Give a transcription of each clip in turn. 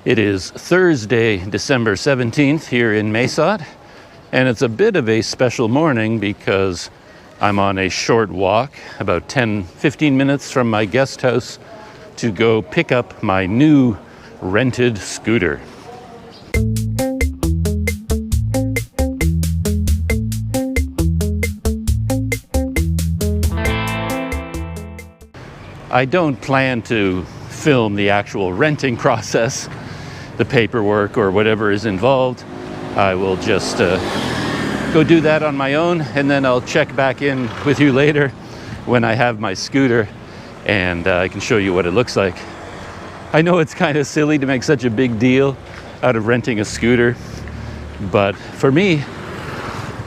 It is Thursday, December 17th here in Mae Sot, and it's a bit of a special morning because I'm on a short walk, about 10-15 minutes from my guest house, to go pick up my new rented scooter. I don't plan to film the actual renting process, the paperwork or whatever is involved. I will just go do that on my own, and then I'll check back in with you later when I have my scooter and I can show you what it looks like. I know it's kind of silly to make such a big deal out of renting a scooter, but for me,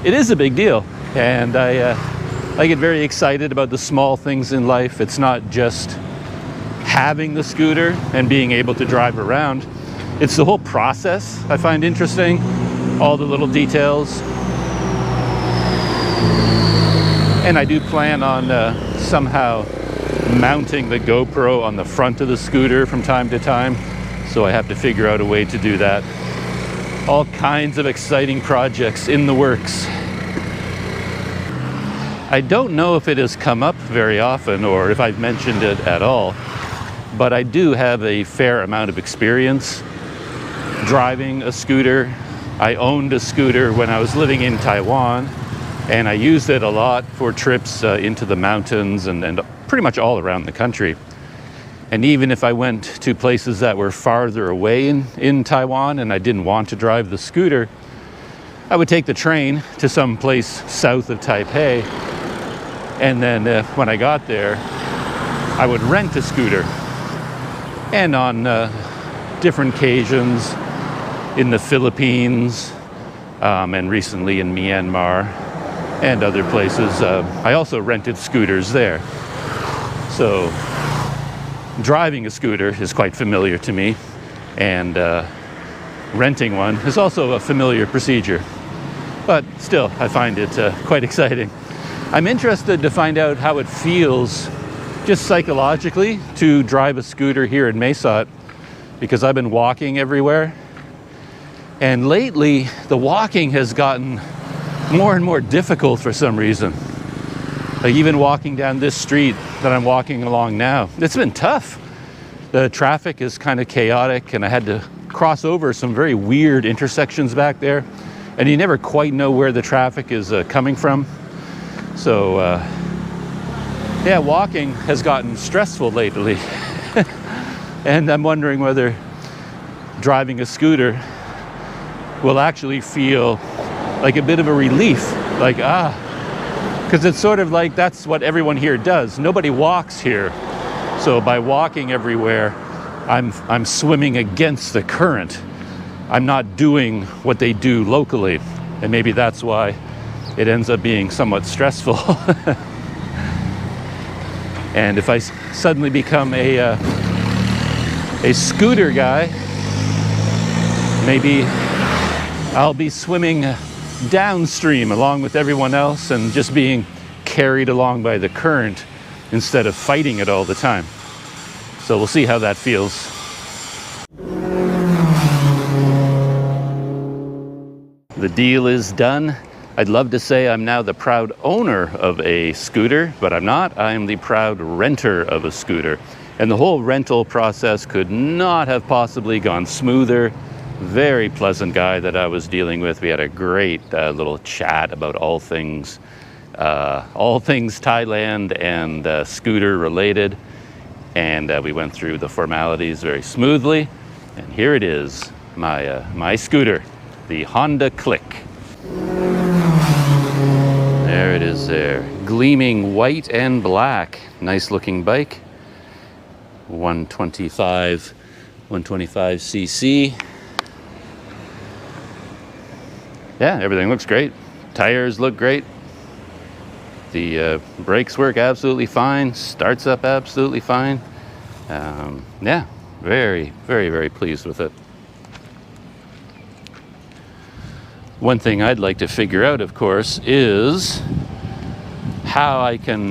it is a big deal, and I get very excited about the small things in life. It's not just having the scooter and being able to drive around. It's the whole process I find interesting, all the little details. And I do plan on somehow mounting the GoPro on the front of the scooter from time to time, so I have to figure out a way to do that. All kinds of exciting projects in the works. I don't know if it has come up very often or if I've mentioned it at all, but I do have a fair amount of experience driving a scooter. I owned a scooter when I was living in Taiwan, and I used it a lot for trips into the mountains and pretty much all around the country. And even if I went to places that were farther away in Taiwan and I didn't want to drive the scooter, I would take the train to some place south of Taipei, and then when I got there, I would rent a scooter. And on different occasions in the Philippines and recently in Myanmar and other places, I also rented scooters there. So driving a scooter is quite familiar to me, and renting one is also a familiar procedure. But still, I find it quite exciting. I'm interested to find out how it feels just psychologically to drive a scooter here in Mae Sot, because I've been walking everywhere. And lately, the walking has gotten more and more difficult for some reason. Like even walking down this street that I'm walking along now, it's been tough. The traffic is kind of chaotic, and I had to cross over some very weird intersections back there, and you never quite know where the traffic is coming from. So, yeah, walking has gotten stressful lately. And I'm wondering whether driving a scooter will actually feel like a bit of a relief, like, because it's sort of like that's what everyone here does. Nobody walks here. So by walking everywhere, I'm swimming against the current. I'm not doing what they do locally. And maybe that's why it ends up being somewhat stressful. And if I suddenly become a scooter guy, maybe I'll be swimming downstream along with everyone else and just being carried along by the current instead of fighting it all the time. So we'll see how that feels. The deal is done. I'd love to say I'm now the proud owner of a scooter, but I'm not. I am the proud renter of a scooter. And the whole rental process could not have possibly gone smoother. Very pleasant guy that I was dealing with. We had a great little chat about all things Thailand and scooter related. And we went through the formalities very smoothly. And here it is, my scooter, the Honda Click. There it is there, gleaming white and black. Nice looking bike. 125cc. Yeah, everything looks great. Tires look great. The brakes work absolutely fine. Starts up absolutely fine. Yeah, very, very, very pleased with it. One thing I'd like to figure out, of course, is how I can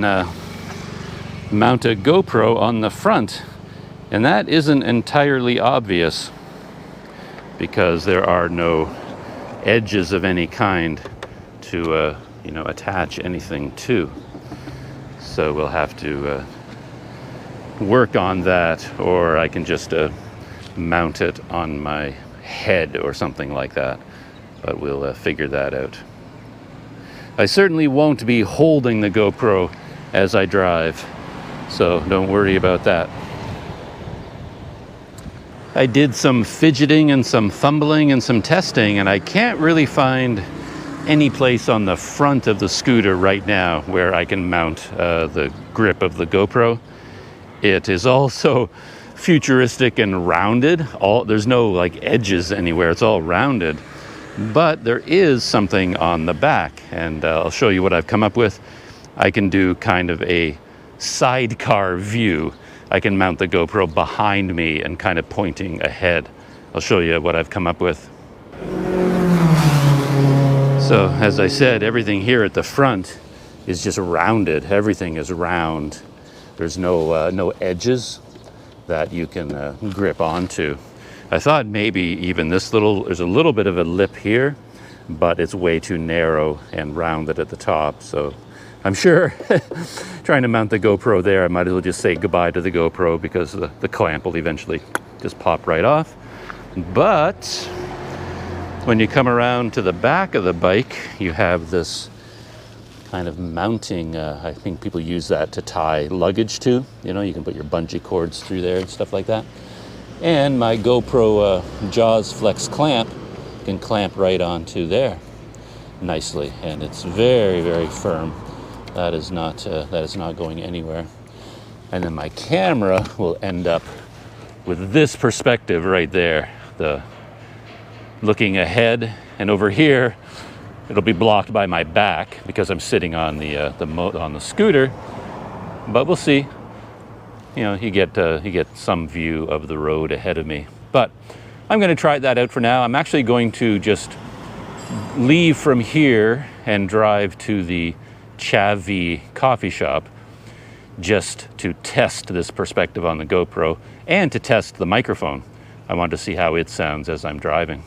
mount a GoPro on the front. And that isn't entirely obvious. because there are no edges of any kind to attach anything to. So we'll have to work on that, or I can just mount it on my head or something like that. But we'll figure that out. I certainly won't be holding the GoPro as I drive, so don't worry about that. I did some fidgeting and some fumbling and some testing, and I can't really find any place on the front of the scooter right now where I can mount the grip of the GoPro. It is also futuristic and rounded. There's no like edges anywhere, it's all rounded. But there is something on the back, and I'll show you what I've come up with. I can do kind of a sidecar view. I can mount the GoPro behind me and kind of pointing ahead. I'll show you what I've come up with. So, as I said, everything here at the front is just rounded. Everything is round. There's no edges that you can grip onto. I thought maybe even there's a little bit of a lip here, but it's way too narrow and rounded at the top. So I'm sure trying to mount the GoPro there, I might as well just say goodbye to the GoPro, because the clamp will eventually just pop right off. But when you come around to the back of the bike, you have this kind of mounting, I think people use that to tie luggage to. You know, you can put your bungee cords through there and stuff like that. And my GoPro Jaws Flex clamp can clamp right onto there nicely, and it's very, very firm. That is not going anywhere. And then my camera will end up with this perspective right there, the looking ahead, and over here it'll be blocked by my back because I'm sitting on the scooter. But we'll see. You know, you get some view of the road ahead of me. But I'm going to try that out for now. I'm actually going to just leave from here and drive to the Chavi coffee shop just to test this perspective on the GoPro and to test the microphone. I want to see how it sounds as I'm driving.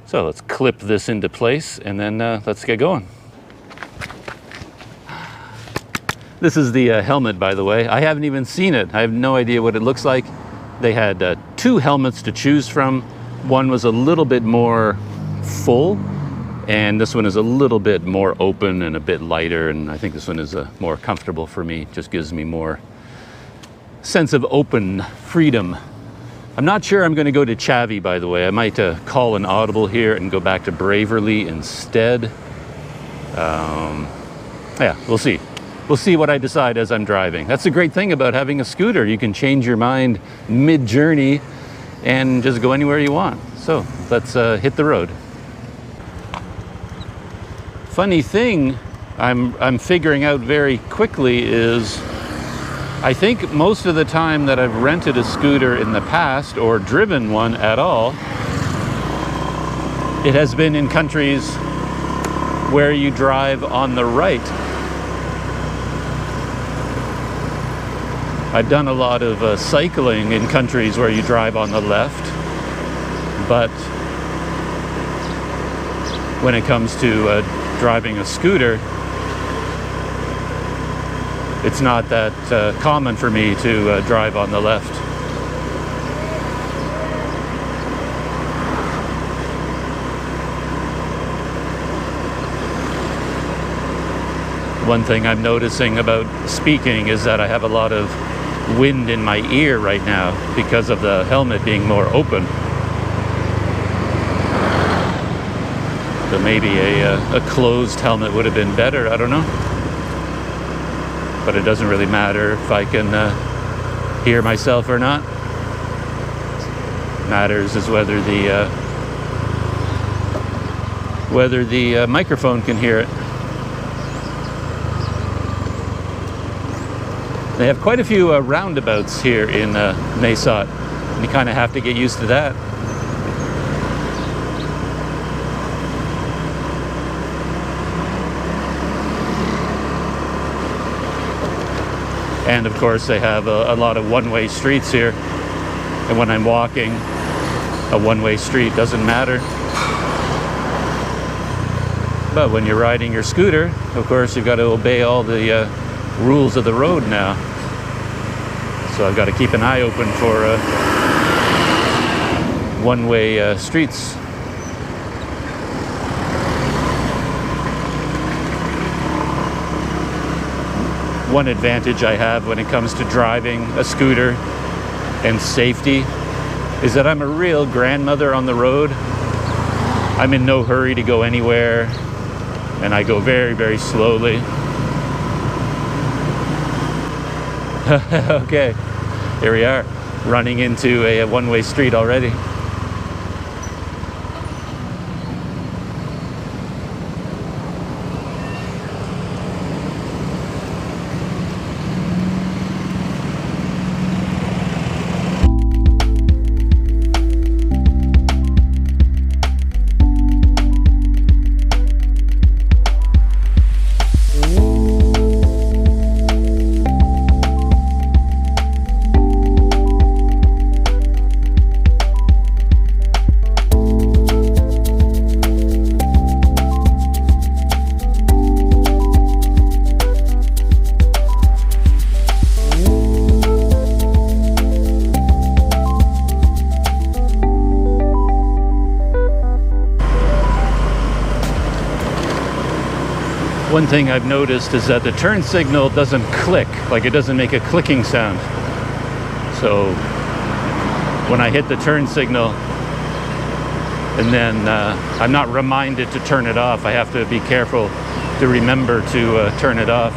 So let's clip this into place, and then let's get going. This is the helmet, by the way. I haven't even seen it. I have no idea what it looks like. They had two helmets to choose from. One was a little bit more full, and this one is a little bit more open and a bit lighter, and I think this one is more comfortable for me. Just gives me more sense of open freedom. I'm not sure I'm going to go to Chavi, by the way. I might call an audible here and go back to Braverly instead. Yeah, we'll see. We'll see what I decide as I'm driving. That's the great thing about having a scooter. You can change your mind mid-journey and just go anywhere you want. So let's hit the road. Funny thing I'm figuring out very quickly is I think most of the time that I've rented a scooter in the past or driven one at all, it has been in countries where you drive on the right. I've done a lot of cycling in countries where you drive on the left, but when it comes to driving a scooter, it's not that common for me to drive on the left. One thing I'm noticing about speaking is that I have a lot of wind in my ear right now because of the helmet being more open. So maybe a closed helmet would have been better, I don't know. But it doesn't really matter if I can hear myself or not. Matters is whether the microphone can hear it. They have quite a few roundabouts here in Mae Sot. You kind of have to get used to that. And of course they have a lot of one-way streets here. And when I'm walking, a one-way street, doesn't matter. But when you're riding your scooter, of course, you've got to obey all the rules of the road now. So I've got to keep an eye open for one-way streets. One advantage I have when it comes to driving a scooter and safety is that I'm a real grandmother on the road. I'm in no hurry to go anywhere, and I go very, very slowly. Okay, here we are, running into a one-way street already. One thing I've noticed is that the turn signal doesn't click, like it doesn't make a clicking sound. So when I hit the turn signal and then I'm not reminded to turn it off, I have to be careful to remember to turn it off.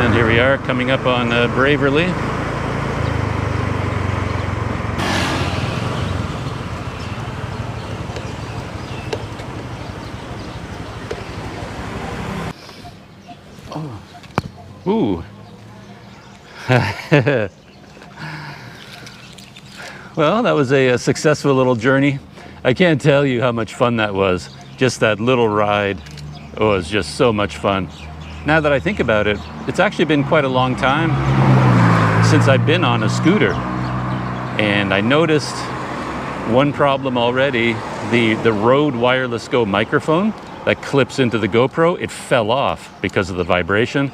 And here we are coming up on Braverly. Ooh. Well, that was a successful little journey. I can't tell you how much fun that was. Just that little ride was just so much fun. Now that I think about it, it's actually been quite a long time since I've been on a scooter. And I noticed one problem already. The Rode Wireless Go microphone that clips into the GoPro, it fell off because of the vibration.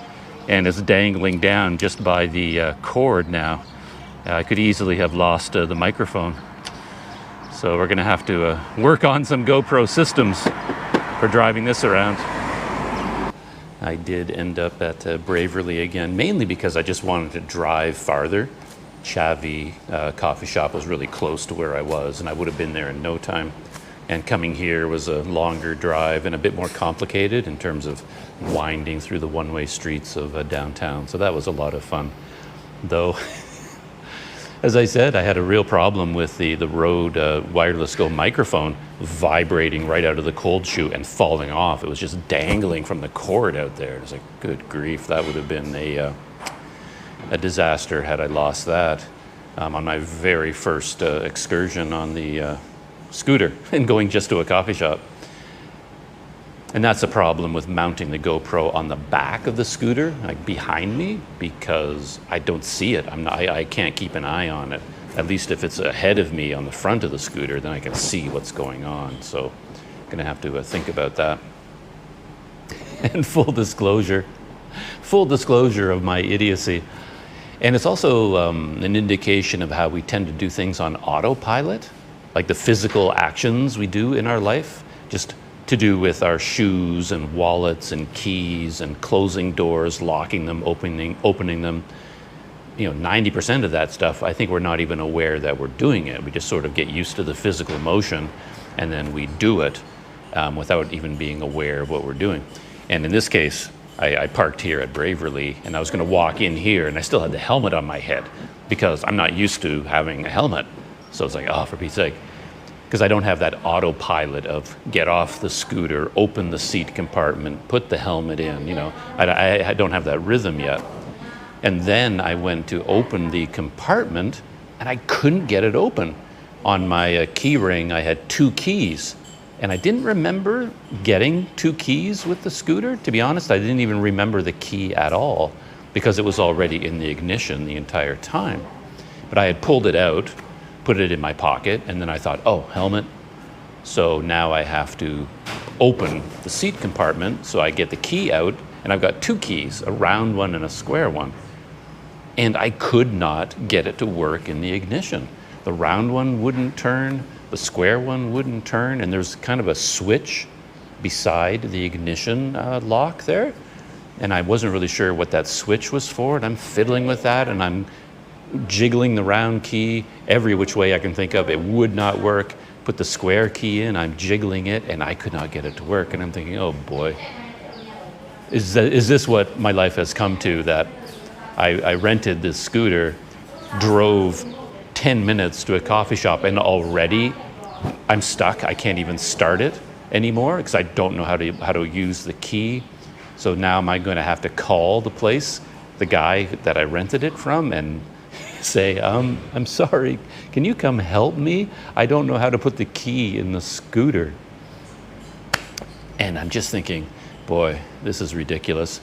And it's dangling down just by the cord now. I could easily have lost the microphone. So we're gonna have to work on some GoPro systems for driving this around. I did end up at Braverly again, mainly because I just wanted to drive farther. Chavi coffee shop was really close to where I was, and I would have been there in no time. And coming here was a longer drive and a bit more complicated in terms of winding through the one-way streets of downtown. So that was a lot of fun. Though, as I said, I had a real problem with the Rode Wireless Go microphone vibrating right out of the cold chute and falling off. It was just dangling from the cord out there. It was like, good grief, that would have been a disaster had I lost that on my very first excursion on the scooter and going just to a coffee shop. And that's a problem with mounting the GoPro on the back of the scooter, like behind me, because I don't see it. I can't keep an eye on it. At least if it's ahead of me on the front of the scooter, then I can see what's going on. So I'm gonna have to think about that. And full disclosure of my idiocy. And it's also an indication of how we tend to do things on autopilot, like the physical actions we do in our life, just to do with our shoes and wallets and keys and closing doors, locking them, opening them. You know, 90% of that stuff, I think we're not even aware that we're doing it. We just sort of get used to the physical motion and then we do it without even being aware of what we're doing. And in this case, I parked here at Braverly and I was gonna walk in here and I still had the helmet on my head because I'm not used to having a helmet. So it's like, oh, for Pete's sake. Because I don't have that autopilot of get off the scooter, open the seat compartment, put the helmet in, you know. I don't have that rhythm yet. And then I went to open the compartment and I couldn't get it open. On my key ring, I had 2 keys And I didn't remember getting 2 keys with the scooter. To be honest, I didn't even remember the key at all because it was already in the ignition the entire time. But I had pulled it out, put it in my pocket, and then I thought, oh, helmet. So now I have to open the seat compartment. So I get the key out, and I've got 2 keys, a round one and a square one. And I could not get it to work in the ignition. The round one wouldn't turn, the square one wouldn't turn, and there's kind of a switch beside the ignition lock there. And I wasn't really sure what that switch was for, and I'm fiddling with that, and I'm jiggling the round key every which way I can think of. It would not work. Put the square key in, I'm jiggling it, and I could not get it to work. And I'm thinking, oh boy, is this what my life has come to, that I rented this scooter, drove 10 minutes to a coffee shop, and already I'm stuck. I can't even start it anymore because I don't know how to use the key. So now am I going to have to call the place, the guy that I rented it from, and say, I'm sorry, can you come help me? I don't know how to put the key in the scooter. And I'm just thinking, boy, this is ridiculous.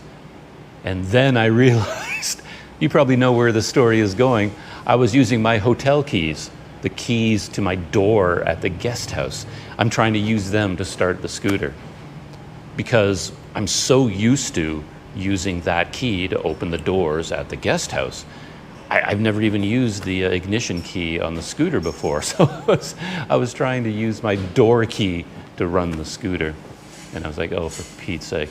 And then I realized, you probably know where the story is going. I was using my hotel keys, the keys to my door at the guest house. I'm trying to use them to start the scooter because I'm so used to using that key to open the doors at the guest house. I've never even used the ignition key on the scooter before. So I was trying to use my door key to run the scooter. And I was like, oh, for Pete's sake.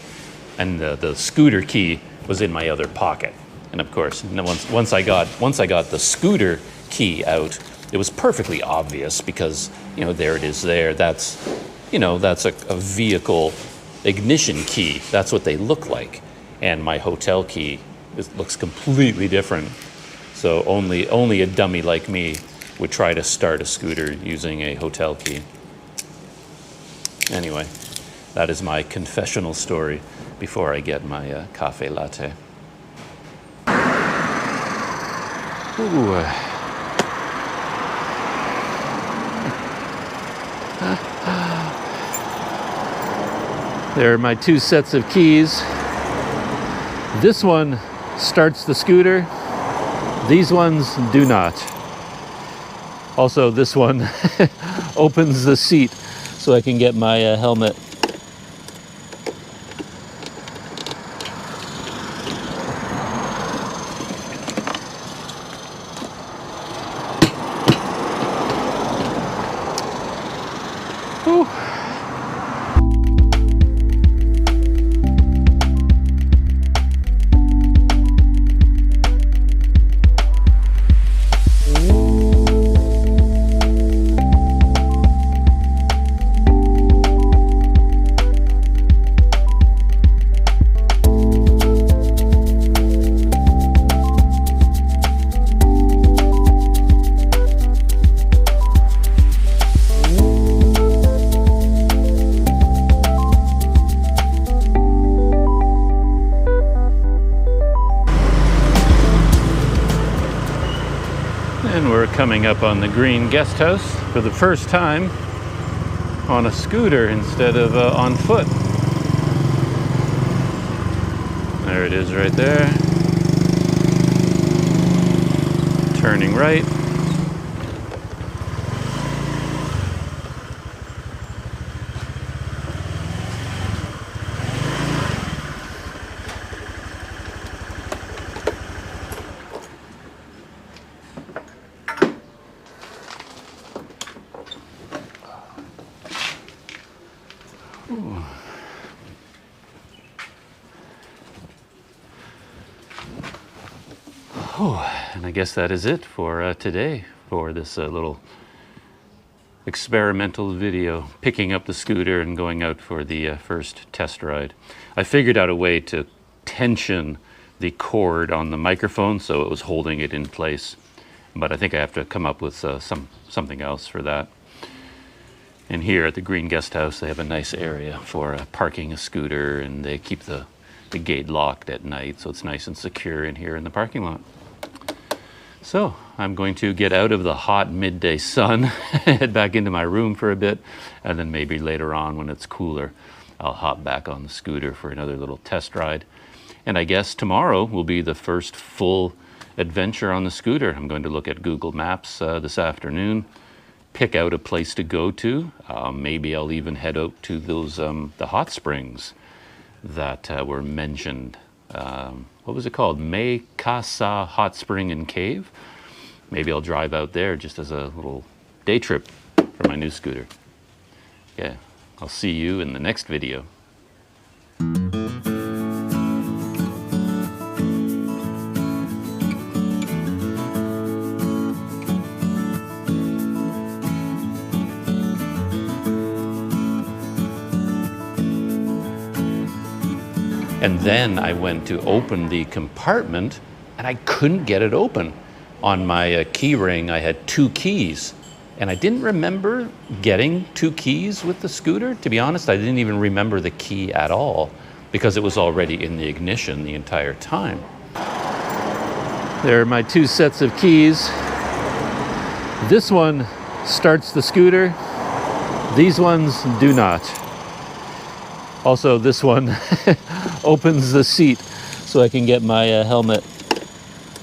And the scooter key was in my other pocket. And of course, once I got the scooter key out, it was perfectly obvious because, there it is there. That's a vehicle ignition key. That's what they look like. And my hotel key looks completely different. So only a dummy like me would try to start a scooter using a hotel key. Anyway, that is my confessional story before I get my cafe latte. Ooh. There are my 2 sets of keys. This one starts the scooter. These ones do not. Also, this one opens the seat so I can get my helmet. Whew. And we're coming up on the green guest house for the first time on a scooter instead of on foot. There it is right there. Turning right. Ooh. Oh, and I guess that is it for today, for this little experimental video, picking up the scooter and going out for the first test ride. I figured out a way to tension the cord on the microphone so it was holding it in place, but I think I have to come up with something else for that. And here at the Green Guest House, they have a nice area for parking a scooter, and they keep the gate locked at night, so it's nice and secure in here in the parking lot. So I'm going to get out of the hot midday sun, head back into my room for a bit, and then maybe later on when it's cooler, I'll hop back on the scooter for another little test ride. And I guess tomorrow will be the first full adventure on the scooter. I'm going to look at Google Maps this afternoon, pick out a place to go to. Maybe I'll even head out to those the hot springs that were mentioned. What was it called? Mae Sot Hot Spring and Cave. Maybe I'll drive out there just as a little day trip for my new scooter. Yeah, I'll see you in the next video. And then I went to open the compartment and I couldn't get it open. On my key ring, I had 2 keys. And I didn't remember getting 2 keys with the scooter. To be honest, I didn't even remember the key at all because it was already in the ignition the entire time. There are my 2 sets of keys. This one starts the scooter. These ones do not. Also, this one opens the seat so I can get my helmet